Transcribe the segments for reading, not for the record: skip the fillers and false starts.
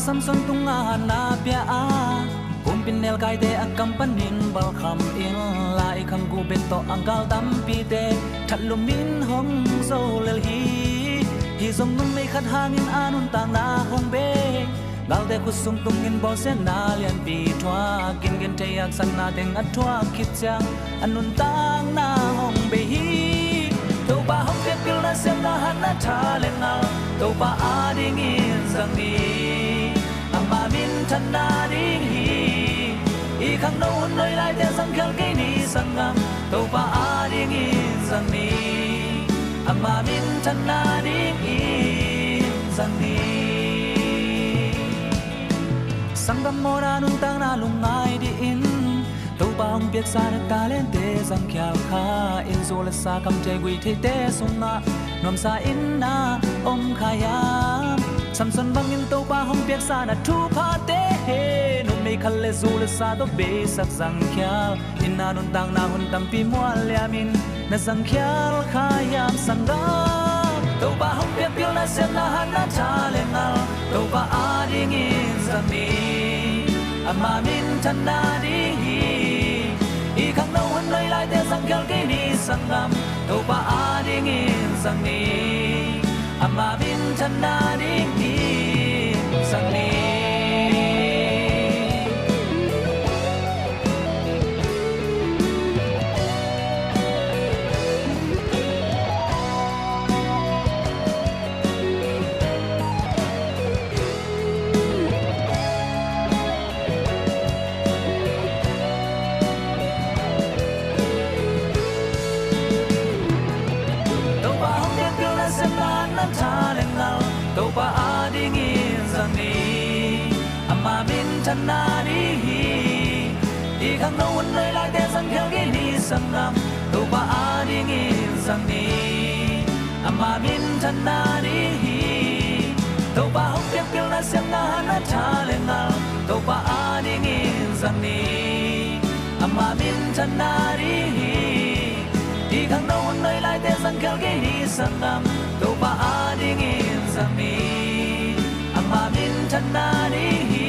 samson tunga na pia a kumpin nel kai de akampanin bal kham in lai kham gu bet to angal dam pi de thalumin hong zo lel hi zong nun mei khat hangin anun tang na hong be gal de kusum tungin bo se na lian pi thwa kin gen te yak san na teng athwa khit chang anun tang na hong be hi to ba hong te pil na sem na han na tha le na to ba a ding in sang ni ama min than na ding hi i khang no hun noi lai te sang khel ke ni sang ngam to ba a ding in sang ni ama min than na ding in sang ni sang gam mora nun tang na lung ngai di in to ba hong piak sa na ta len te sang khyal kha in zo la sa kam te gui the te sung na nom sa in na om khayam samson bang in to ba hong piak sa na thu pha te he no me khal le zo la sa do be sak sang khyal in na nun tang na hun tam pi mo liamin na sang khyal khayam sang ga to ba hong piak pil na sem na han na tha le ngal to ba a ding in sang ni ama min than na ding hi i khang no hun noi lai te sang khel ke ni sang ngam to ba a ding in sang ni ama min than na ding hi sang ni to ba a ding in sang ni ama min than na di hi i khang no hun noi lai te sang khel ke ni sang nam to ba a ding in sang ni ama min than na di hi to ba hong piak pil na sem na na tha le ngal to ba a ding in sang ni ama min than na di hi i khang no hun noi lai te sang khel ke ni sang nam to ba a ding in sang ni ama min than na di hi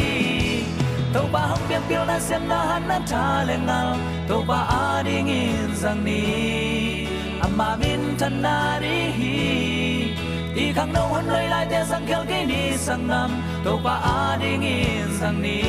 to ba hong piak pil na sem na han na tha le ngal to ba a ding in sang ni ama min than na di hi i khang no hun noi lai te sang khel ke ni sang nam to ba a ding in sang ni